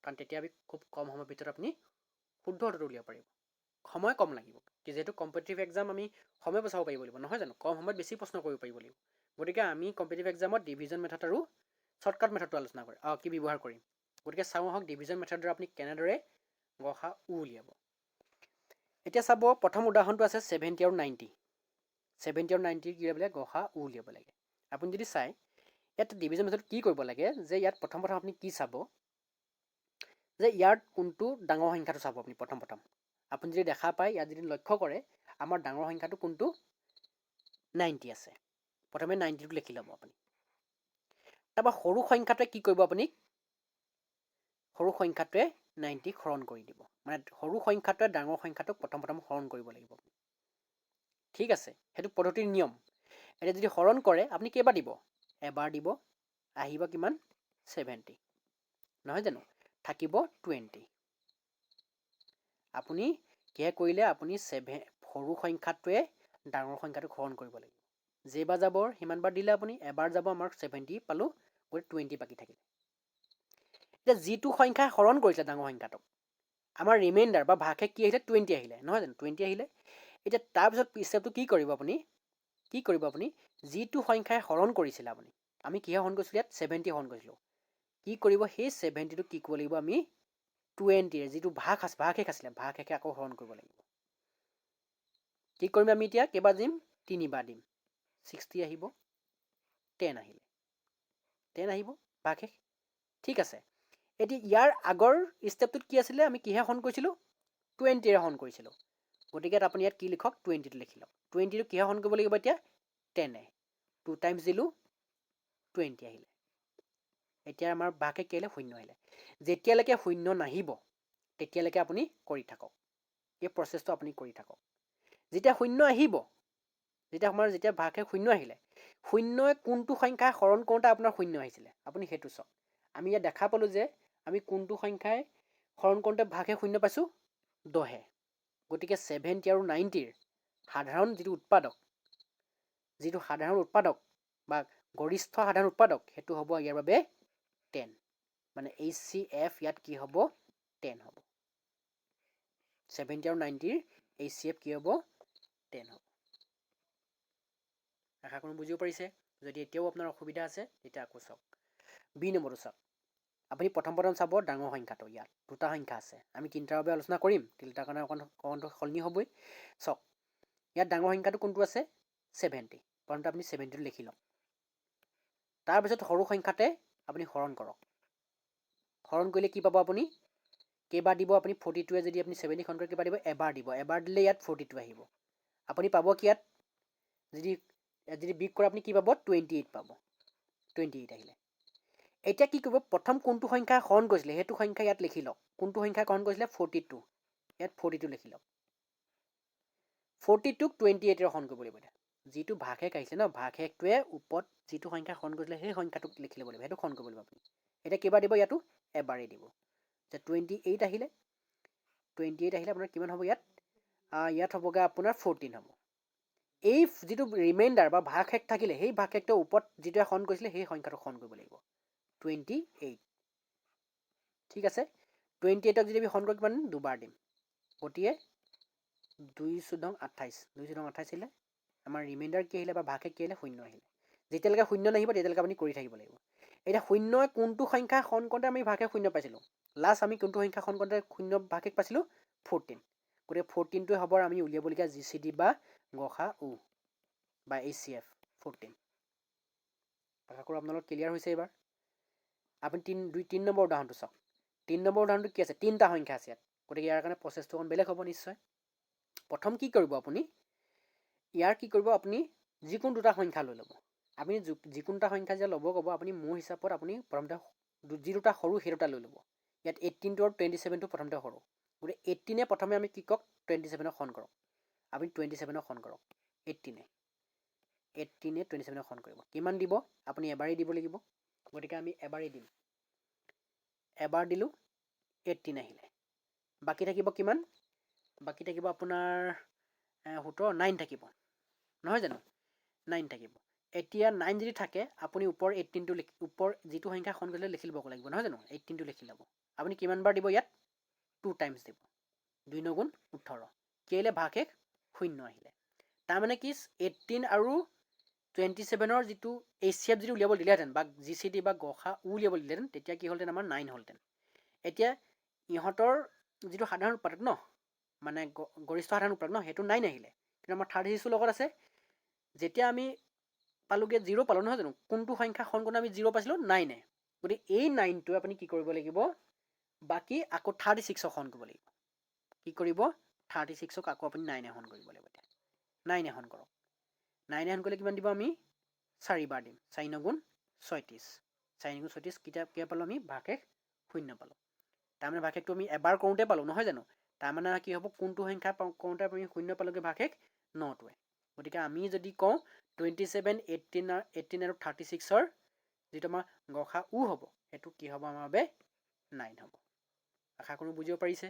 কাৰণ তেতিয়া আমি খুব কম সময়ৰ ভিতৰত আপুনি শুদ্ধ উত্তৰটো উলিয়াব পাৰিব। সময় কম লাগিব, যিহেতু কম্পিটিটিভ এক্সাম আমি সময় বচাব পাৰিব লাগিব, নহয় জানো, কম সময়ত বেছি প্ৰশ্ন কৰিব পাৰিব লাগিব। গতিকে আমি কম্পিটিটিভ এক্সামত ডিভিজন মেথড আৰু শ্বৰ্টকাট মেথডটো আলোচনা ব্যৱহাৰ কৰিম। গতিকে চাওঁ আহক ডিভিজন মেথডৰ দ্বাৰা আপুনি কেনেদৰে গসাউ উলিয়াব। এতিয়া চাব, প্ৰথম উদাহৰণটো আছে 70 আৰু 90। 70 আৰু 90 কি উলিয়াব লাগে, গসাউ উলিয়াব লাগে। আপুনি যদি চাই ইয়াত ডিভিজন মেথড কি কৰিব লাগে, যে ইয়াত প্ৰথম আপুনি কি চাব, যে ইয়াত কোনটো ডাঙৰ সংখ্যাটো চাব। আপুনি প্ৰথম আপুনি যদি দেখা পায়, ইয়াত যদি লক্ষ্য কৰে, আমাৰ ডাঙৰ সংখ্যাটো কোনটো, 90 আছে। প্ৰথমে 90টো লিখি ল'ব আপুনি। তাৰপৰা সৰু সংখ্যাটোৱে কি কৰিব আপুনি সৰু সংখ্যাটোৱে 90 হৰণ কৰি দিব মানে সৰু সংখ্যাটোৱে ডাঙৰ সংখ্যাটোক প্ৰথম হৰণ কৰিব লাগিব ঠিক আছে সেইটো পদ্ধতিৰ নিয়ম এতিয়া যদি হৰণ কৰে আপুনি কেইবাৰ দিব এবাৰ দিব আহিব কিমান 70 নহয় জানো থাকিব 20 আপুনি কিহে কৰিলে আপুনি সৰু সংখ্যাটোৱে ডাঙৰ সংখ্যাটোক হৰণ কৰিব লাগিব যেইবাৰ যাব সিমানবাৰ দিলে আপুনি এবাৰ যাব আমাৰ 70 পালো গতিকে 20 বাকী থাকিলে এতিয়া যিটো সংখ্যাই হৰণ কৰিছে ডাঙৰ সংখ্যাটোক আমাৰ ৰিমাইণ্ডাৰ বা ভাগশেষ কি আহিলে 20 আহিলে নহয় জানো 20 আহিলে এতিয়া তাৰপিছত ষ্টেপটো কি কৰিব আপুনি যিটো সংখ্যাই হৰণ কৰিছিলে আপুনি আমি কিহে হৰণ কৰিছিলোঁ ইয়াত 70 হৰণ কৰিছিলোঁ কি কৰিব সেই 70টো কি কৰিব লাগিব আমি 20 যিটো ভাগশেষ আছিলে ভাগশেষে আকৌ হৰণ কৰিব লাগিব কি কৰিম আমি এতিয়া কেইবাৰ দিম 3 বাৰ দিম 60 আহিব 10 আহিলে 10 আহিব ভাগশেষ ঠিক আছে এতিয়া ইয়াৰ আগৰ ষ্টেপটোত কি আছিলে আমি কিহে হৰণ কৰিছিলোঁ 20ৰে হৰণ কৰিছিলোঁ গতিকে আপুনি ইয়াত কি লিখক 20টো লিখি লওক 20টো কিহে হৰণ কৰিব লাগিব এতিয়া 10 2 টাইমছ দিলোঁ 20 আহিলে এতিয়া আমাৰ ভাগশেষ কি আহিলে 0 আহিলে যেতিয়ালৈকে 0 নাহিব তেতিয়ালৈকে আপুনি কৰি থাকক এই প্ৰচেছটো আপুনি কৰি থাকক যেতিয়া 0 আহিব যেতিয়া ভাগশেষ 0 আহিলে 0য়ে কোনটো সংখ্যা হৰণ কৰোঁতে আপোনাৰ 0 আহিছিলে আপুনি সেইটো চাওক আমি ইয়াত দেখা পালোঁ যে আমি কোনটো সংখ্যাই হৰণ কৰোঁতে ভাগশেষ 0 পাইছোঁ 10 গতিকে 70 আৰু 90ৰ সাধাৰণ যিটো উৎপাদক বা গৰিষ্ঠ সাধাৰণ উৎপাদক সেইটো হ'ব ইয়াৰ বাবে 10 মানে HCF ইয়াত কি হ'ব 10 হ'ব 70 আৰু 90ৰ HCF কি হ'ব 10 হ'ব আশা কৰোঁ বুজিব পাৰিছে যদি এতিয়াও আপোনাৰ অসুবিধা আছে তেতিয়া আকৌ চাওক বি নম্বৰটো চাওক আপুনি প্ৰথম চাব ডাঙৰ সংখ্যাটো ইয়াত দুটা সংখ্যা আছে আমি তিনিটাৰ বাবে আলোচনা কৰিম তিনিটাৰ কাৰণে অকণমান সলনি হ'বই চাওক ইয়াত ডাঙৰ সংখ্যাটো কোনটো আছে 70 প্ৰথমতে আপুনি 70টো লিখি লওক তাৰপিছত সৰু সংখ্যাতে আপুনি হৰণ কৰক হৰণ কৰিলে কি পাব আপুনি কেইবাৰ দিব আপুনি 42ৱে যদি আপুনি 70 হৰণ কৰে কেইবাৰ দিব এবাৰ দিলে ইয়াত 42 আহিব আপুনি পাব কি ইয়াত যদি বিগ কৰে আপুনি কি পাব 28 পাব 28 আহিলে এতিয়া কি কৰিব প্ৰথম কোনটো সংখ্যা হৰণ কৰিছিলে সেইটো সংখ্যা ইয়াত লিখি লওক কোনটো সংখ্যা হৰণ কৰিছিলে 42 ইয়াত 42 লিখি লওক 42ক 28ৰে হৰণ কৰিব লাগিব যিটো ভাগশেষ আহিছে ন ভাগশেষটোৱে ওপৰত যিটো সংখ্যা হৰণ কৰিছিলে সেই সংখ্যাটোক লিখি ল'ব লাগিব সেইটো হৰণ কৰিব লাগিব আপুনি এতিয়া কেইবাৰ দিব ইয়াতো এবাৰেই দিব যে 28 আহিলে আপোনাৰ কিমান হ'ব ইয়াত হ'বগৈ আপোনাৰ 14 হ'ব এই যিটো ৰিমাইণ্ডাৰ বা ভাগশেষ থাকিলে সেই ভাগশেষটোৰ ওপৰত যিটোৱে হৰণ কৰিছিলে সেই সংখ্যাটোক হৰণ কৰিব লাগিব 28 ঠিক আছে 28ক যদি আমি হৰণ কৰি কিমান দুবাৰ দিম গতিকে 2×28 আহিলে আমাৰ ৰিমাইণ্ডাৰ কি আহিলে বা ভাগশেষ কি আহিলে 0 আহিলে যেতিয়ালৈকে 0 নাহিব তেতিয়ালৈকে আপুনি কৰি থাকিব লাগিব এতিয়া 0য়ে কোনটো সংখ্যা হৰণ কৰোঁতে আমি ভাগশেষ 0 পাইছিলোঁ লাষ্ট আমি কোনটো সংখ্যা হৰণ কৰোঁতে 0 ভাগশেষ পাইছিলোঁ 14 গতিকে 14টোৱে হ'ব আমি উলিয়াবলগীয়া GCD বা গসাউ বা HCF 14 আশা কৰোঁ আপোনালোক ক্লিয়াৰ হৈছে এইবাৰ আপুনি 3 নম্বৰ উদাহৰণটো চাওক 3 নম্বৰ উদাহৰণটো কি আছে 3টা সংখ্যা আছে ইয়াত গতিকে ইয়াৰ কাৰণে প্ৰচেছটো অকণ বেলেগ হ'ব নিশ্চয় প্ৰথম কি কৰিব আপুনি যিকোনো দুটা সংখ্যা লৈ ল'ব আপুনি যিকোনো এটা সংখ্যা যে ল'ব ক'ব আপুনি মোৰ হিচাপত আপুনি প্ৰথমতে যি দুটা সৰু সেই দুটা লৈ ল'ব ইয়াত 18টো আৰু 27টো প্ৰথমতে সৰু গতিকে 18ে প্ৰথমে আমি কি কওক 27ক হৰণ কৰক আপুনি 27ক হৰণ কৰক 18ে 27ক হৰণ কৰিব কিমান দিব আপুনি এবাৰেই দিব লাগিব গতিকে আমি এবাৰেই দিম এবাৰ দিলোঁ 18 আহিলে বাকী থাকিব কিমান বাকী থাকিব আপোনাৰ 9 থাকিব নহয় জানো 9 থাকিব এতিয়া 9 যদি থাকে আপুনি ওপৰ 18টো ওপৰ যিটো সংখ্যা হৰণ কৰিলে লিখি ল'ব লাগিব নহয় জানো 18টো লিখি ল'ব আপুনি কিমান বাৰ দিব ইয়াত 2 টাইমছ দিব 2 × 18 কি আহিলে ভাগশেষ 0 আহিলে তাৰমানে কি 18 আৰু 27ৰ যিটো HCF যদি উলিয়াব দিলেহেঁতেন বা GCD বা গসাউ উলিয়াব দিলেহেঁতেন তেতিয়া কি হ'লহেঁতেন আমাৰ 9 হ'লহেঁতেন এতিয়া ইহঁতৰ যিটো সাধাৰণ উৎপাদক ন মানে গৰিষ্ঠ সাধাৰণ উৎপাদক ন সেইটো 9 আহিলে কিন্তু আমাৰ 36ৰ লগত আছে যেতিয়া আমি পালোঁগৈ 0 পালোঁ নহয় জানো কোনটো সংখ্যা হৰণ কৰোঁতে আমি 0 পাইছিলোঁ 9 গতিকে এই 9টোৱে আপুনি কি কৰিব লাগিব বাকী আকৌ 36ক হৰণ কৰিব লাগিব কি কৰিব 36ক আকৌ আপুনি 9 হৰণ কৰিব লাগিব এতিয়া 9 হৰণ কৰক 9 হৰণ কৰিলে কিমান দিব আমি 4 বাৰ দিম 4 × 36 4 × 36 কেতিয়া পালোঁ আমি ভাগশেষ 0 পালোঁ। তাৰমানে ভাগশেষটো আমি এবাৰ কৰোঁতে পালোঁ নহয় জানো। তাৰমানে কি হ'ব কোনটো সংখ্যা কৰোঁতে আমি 0 পালোঁগৈ ভাগশেষ 9টোৱে। গতিকে আমি যদি কওঁ 27, 18 আৰু 36ৰ যিটো আমাৰ গসাউ হ'ব সেইটো কি হ'ব আমাৰ বাবে 9 হ'ব। আশা কৰোঁ বুজিব পাৰিছে।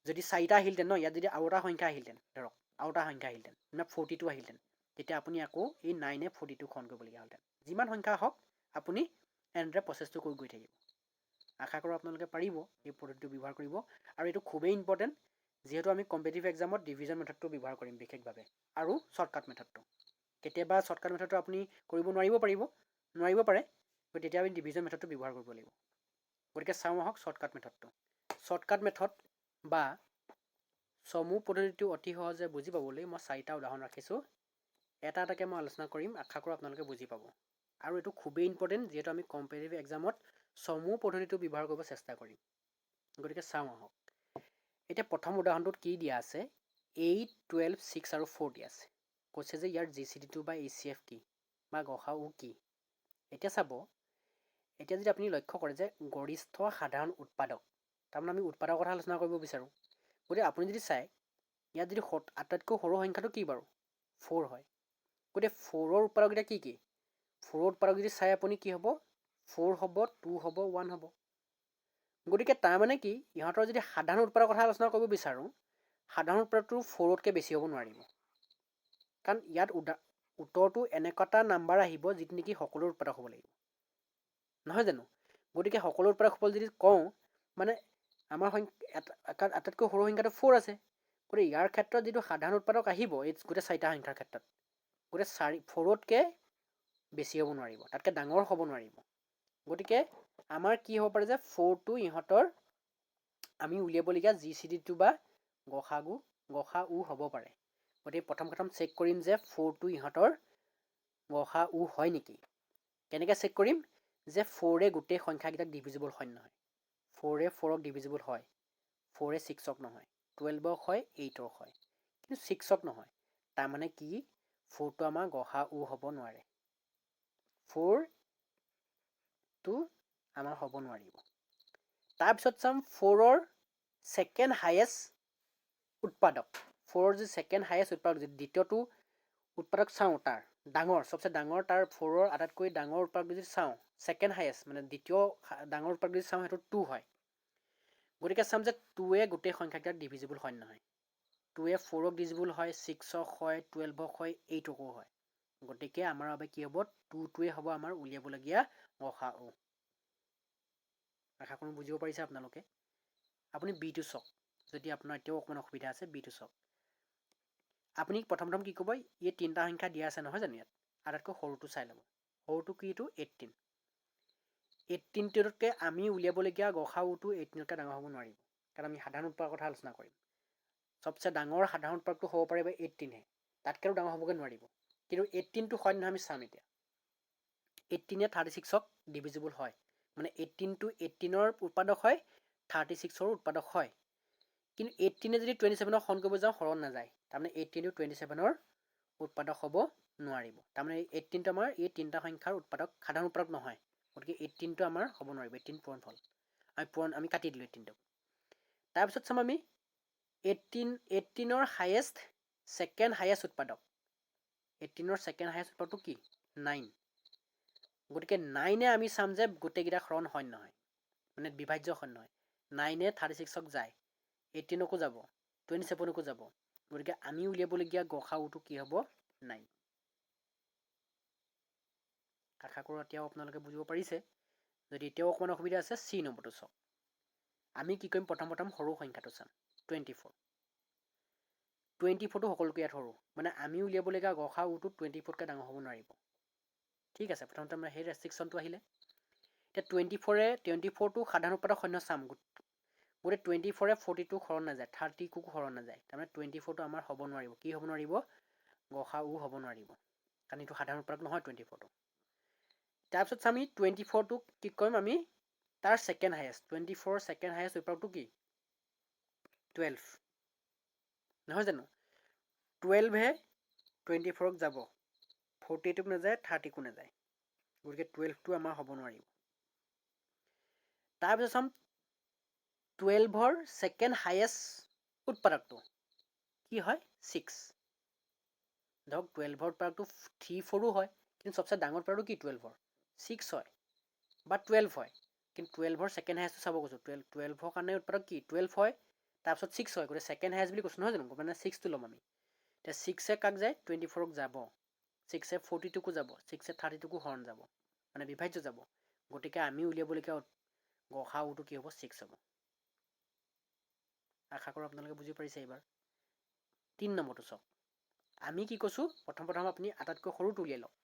যদি 4টা আহিলহেঁতেন ন, ইয়াত যদি আৰু এটা সংখ্যা আহিলহেঁতেন, ধৰক আৰু এটা সংখ্যা আহিলহেঁতেন মানে 42 আহিলহেঁতেন, তেতিয়া আপুনি আকৌ এই 9এ 42 খন কৰিবলগীয়া হ'লহেঁতেন। যিমান সংখ্যা হওক আপুনি এনেদৰে প্ৰচেছটো কৰি গৈ থাকিব। আশা কৰোঁ আপোনালোকে পাৰিব এই পদ্ধতিটো ব্যৱহাৰ কৰিব। আৰু এইটো খুবেই ইম্পৰ্টেণ্ট, যিহেতু আমি কম্পিটিটিভ এক্সামত ডিভিজন মেথডটো ব্যৱহাৰ কৰিম বিশেষভাৱে, আৰু শ্বৰ্টকাট মেথডটো। কেতিয়াবা শ্বৰ্টকাট মেথডটো আপুনি কৰিব নোৱাৰিব পাৰে, তেতিয়া আমি ডিভিজন মেথডটো ব্যৱহাৰ কৰিব লাগিব। গতিকে চাওঁ আহক শ্বৰ্টকাট মেথডটো। শ্বৰ্টকাট মেথড বা চমু পদ্ধতিটো অতি সহজে বুজি পাবলৈ মই 4টা উদাহৰণ ৰাখিছোঁ। এটা এটাকৈ মই আলোচনা কৰিম, আশা কৰোঁ আপোনালোকে বুজি পাব। আৰু এইটো খুবেই ইম্পৰ্টেণ্ট, যিহেতু আমি কম্পিটিটিভ এক্সামত চমু পদ্ধতিটো ব্যৱহাৰ কৰিব চেষ্টা কৰিম। গতিকে চাওঁ আহক। এতিয়া প্ৰথম উদাহৰণটোত কি দিয়া আছে, 8, 12, 6 আৰু 4 দিয়া আছে। কৈছে যে ইয়াৰ GCD2 বা HCF কি বা গসাউ কি। এতিয়া চাব, এতিয়া যদি আপুনি লক্ষ্য কৰে যে গৰিষ্ঠ সাধাৰণ উৎপাদক, তাৰমানে আমি উৎপাদকৰ কথা আলোচনা কৰিব বিচাৰোঁ। গতিকে আপুনি যদি চায় ইয়াত যদি আটাইতকৈ সৰু সংখ্যাটো কি বাৰু 4 হয়। গতিকে 4ৰ উৎপাদককেইটা কি কি, 4ৰ উৎপাদক যদি চাই আপুনি কি হ'ব, 4 হ'ব, 2 হ'ব, 1 হ'ব। গতিকে তাৰমানে কি, ইহঁতৰ যদি সাধাৰণ উৎপাদকৰ কথা আলোচনা কৰিব বিচাৰোঁ, সাধাৰণ উৎপাদকটো 4তকৈ বেছি হ'ব নোৱাৰিব। কাৰণ ইয়াত উত্তৰটো এনেকুৱা এটা নাম্বাৰ আহিব যিটো নেকি সকলোৰ উৎপাদক হ'ব লাগিব, নহয় জানো। গতিকে সকলো উৎপাদক হ'ব যদি কওঁ, মানে আমাৰ আটাইতকৈ সৰু সংখ্যাটো 4 আছে। গতিকে ইয়াৰ ক্ষেত্ৰত যিটো সাধাৰণ উৎপাদক আহিব এই গোটেই 4টা সংখ্যাৰ ক্ষেত্ৰত, গোটেই 4তকৈ বেছি হ'ব নোৱাৰিব, তাতকৈ ডাঙৰ হ'ব নোৱাৰিব। গতিকে আমাৰ কি হ'ব পাৰে যে 4টো ইহঁতৰ আমি উলিয়াবলগীয়া GCD2 বা গসাউ হ'ব পাৰে। গতিকে প্ৰথম চেক কৰিম যে 4টো ইহঁতৰ গসাউ হয় নেকি। কেনেকৈ চেক কৰিম যে 4এ গোটেই সংখ্যাকেইটাক ডিভিজিবল হয় নহয়। 4এ 4ক ডিভিজিবল হয়, 4এ 6ক নহয়, 12ক হয়, 8ক হয়, কিন্তু 6ক নহয়। তাৰমানে কি, 4টো আমাৰ গসাউ হ'ব নোৱাৰে, 4টো আমাৰ হ'ব নোৱাৰিব। তাৰপিছত চাম 4ৰ ছেকেণ্ড হায়েষ্ট উৎপাদক, 4ৰ যি ছেকেণ্ড হায়েষ্ট উৎপাদক, দ্বিতীয়টো উৎপাদক চাওঁ, তাৰ ডাঙৰ চবচে ডাঙৰ, তাৰ 4ৰ আটাইতকৈ ডাঙৰ উৎপাদক যদি চাওঁ, ছেকেণ্ড হায়েষ্ট মানে দ্বিতীয় ডাঙৰ উৎপাদক যদি চাওঁ, সেইটো 2 হয়। গতিকে চাম যে 2এ গোটেই সংখ্যাকেইটাত ডিভিজিবল হয় নহয়। 2এ 4ক ডিভিজিবল হয়, 6ক হয়, 12ক হয়, 8কো হয়। গতিকে আমাৰ বাবে কি হ'ব, 2টোৱে হ'ব আমাৰ উলিয়াবলগীয়া গসাউ। আশা কৰোঁ বুজিব পাৰিছে আপোনালোকে। আপুনি বিটো চাওক, যদি আপোনাৰ এতিয়াও অকণমান অসুবিধা আছে বিটো চাওক। আপুনি প্ৰথম কি ক'ব, এই 3টা সংখ্যা দিয়া আছে নহয় জানো, ইয়াত আটাইতকৈ সৰুটো চাই ল'ব। সৰুটো কিটো 18। 18তকৈ আমি উলিয়াবলগীয়া গসাউটো 18তকৈ ডাঙৰ হ'ব নোৱাৰিব, কাৰণ আমি সাধাৰণ উৎপাদকৰ কথা আলোচনা কৰিম। চবচে ডাঙৰ সাধাৰণ উৎপাদকটো হ'ব পাৰিব 18হে, তাতকৈও ডাঙৰ হ'বগৈ নোৱাৰিব। কিন্তু 18টো হয় নহয় আমি চাম এতিয়া। 18এ 36ক ডিভিজিবল হয়, মানে 18টো 18ৰ উৎপাদক হয়, 36ৰ উৎপাদক হয়। কিন্তু 18এ যদি 27ক হৰণ কৰিব যাওঁ হৰণ নাযায়, তাৰমানে 18টো 27ৰ উৎপাদক হ'ব নোৱাৰিব। তাৰমানে 18টো আমাৰ এই 3টা সংখ্যাৰ উৎপাদক, সাধাৰণ উৎপাদক নহয়। গতিকে 18টো আমাৰ হ'ব নোৱাৰিব, 18 পূৰণ ফল, আমি কাটি দিলোঁ 18টোক। তাৰপিছত চাম আমি 18ৰ হায়েষ্ট ছেকেণ্ড হায়েষ্ট উৎপাদক, 18ৰ ছেকেণ্ড হায়েষ্ট উৎপাদকটো কি 9। গতিকে 9এ আমি চাম যে গোটেইকেইটা হৰণ হয় নহয়, মানে বিভাজ্য হয় নহয়। 9এ 36ক যায়, 18কো যাব, 27কো যাব। গতিকে আমি উলিয়াবলগীয়া গসাউটো কি হ'ব 9। আশা কৰোঁ এতিয়াও আপোনালোকে বুজিব পাৰিছে। যদি এতিয়াও অকণমান অসুবিধা আছে চি নম্বৰটো চাওক। আমি কি কৰিম, প্ৰথম সৰু সংখ্যাটো চাম, 24। 24টো সকলোতকৈ ইয়াত সৰু, মানে আমি উলিয়াবলগীয়া গসাউটো 24তকৈ ডাঙৰ হ'ব নোৱাৰিব। ঠিক আছে, প্ৰথমতে আমাৰ সেই ৰেষ্ট্ৰিকশ্যনটো আহিলে। এতিয়া 24টো সাধাৰণ উৎপাদক শূন্য চাম। গতিকে 24এ 42 হৰণ নাযায়, 30কো হৰণ নাযায়, তাৰমানে 24টো আমাৰ হ'ব নোৱাৰিব। কি হ'ব নোৱাৰিব, গসাউ হ'ব নোৱাৰিব, কাৰণ এইটো সাধাৰণ উৎপাদক নহয় 24টো। তাৰপিছত আমি 24টোক কি কৰিম, আমি তাৰ ছেকেণ্ড হায়েষ্ট, 24ৰ ছেকেণ্ড হায়েষ্ট উৎপাদকটো কি 12, নহয় জানো। 12হে 24ক যাব, 48ক নাযায়, 30কো নাযায়। গতিকে 12টো আমাৰ হ'ব নোৱাৰিব। তাৰপিছত চাম 12ৰ ছেকেণ্ড হায়েষ্ট উৎপাদকটো কি হয় 6 ধৰক 12ৰ উৎপাদকটো 3 4ও হয় কিন্তু সবচে ডাঙৰ উৎপাদকটো কি 12ৰ 6 হয় বা 12 হয় কিন্তু 12ৰ ছেকেণ্ড হায়েষ্টটো চাব কৈছোঁ 12ৰ কাৰণে উৎপাদক কি 12 হয় তাৰপিছত 6 হয় গতিকে ছেকেণ্ড হায়েষ্ট বুলি কৈছোঁ নহয় জানো মানে 6টো ল'ম আমি এতিয়া 6এ কাক যায় 24ক যাব 6এ 42কো যাব 6এ 32কো হৰণ যাব মানে বিভাজ্য যাব গতিকে আমি উলিয়াবলগীয়া গসাউটো কি হ'ব 6 হ'ব আশা কৰোঁ আপোনালোকে বুজি পাৰিছে এইবাৰ 3 নম্বৰটো চাওক আমি কি কৈছোঁ প্ৰথম আপুনি আটাইতকৈ সৰুটো উলিয়াই লওক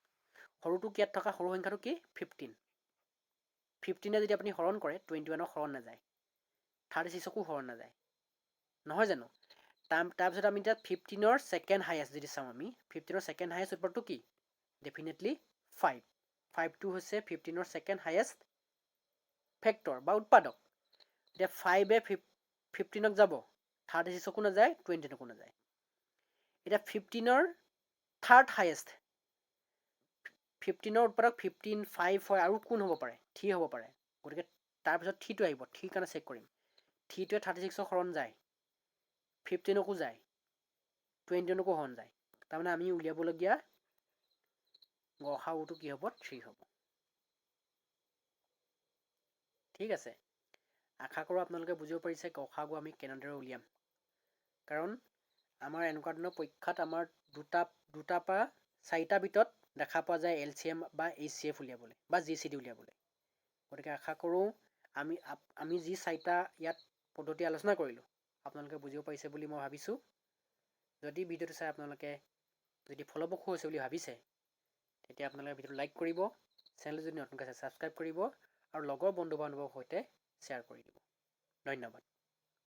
সৰুটো ইয়াত থকা সৰু সংখ্যাটো কি 15 15এ যদি আপুনি হৰণ কৰে 21ক হৰণ নাযায় 36কো হৰণ নাযায় নহয় জানো তাৰপিছত আমি এতিয়া 15ৰ ছেকেণ্ড হায়েষ্ট যদি চাওঁ আমি 15ৰ ছেকেণ্ড হায়েষ্ট উৎপাদকটো কি ডেফিনেটলি 5টো হৈছে 15ৰ ছেকেণ্ড হায়েষ্ট ফেক্টৰ বা উৎপাদক এতিয়া 5এ 15ক যাব 36কো নাযায় 21কো নাযায় এতিয়া 15ৰ থাৰ্ড হায়েষ্ট 15ৰ উৎপাদক 15 5 হয় আৰু কোন হ'ব পাৰে 3 হ'ব পাৰে গতিকে তাৰপিছত 3টো আহিব 3 কাৰণে চেক কৰিম 3টোৱে 36ক হৰণ যায় 15কো যায় 21কো হৰণ যায় তাৰমানে আমি উলিয়াবলগীয়া গসাউটো কি হ'ব 3 হ'ব ঠিক আছে আশা কৰোঁ আপোনালোকে বুজিব পাৰিছে গসাগু আমি কেনেদৰে উলিয়াম কাৰণ আমাৰ এনেকুৱা ধৰণৰ পৰীক্ষাত আমাৰ দুটা পৰা 4টা ভিতৰত দেখা পোৱা যায় LCM বা HCF উলিয়াবলৈ বা GCD উলিয়াবলৈ গতিকে আশা কৰোঁ আমি যি 4টা ইয়াত পদ্ধতি আলোচনা কৰিলোঁ আপোনালোকে বুজিব পাৰিছে বুলি মই ভাবিছোঁ যদি ভিডিঅ'টো চাই আপোনালোকে যদি ফলপ্ৰসূ হৈছে বুলি ভাবিছে তেতিয়া আপোনালোকে ভিডিঅ'টো লাইক কৰিব চেনেলটো যদি নতুনকৈ আছে ছাবস্ক্ৰাইব কৰিব আৰু লগৰ বন্ধু বান্ধৱৰ সৈতে শ্বেয়াৰ কৰি দিব ধন্যবাদ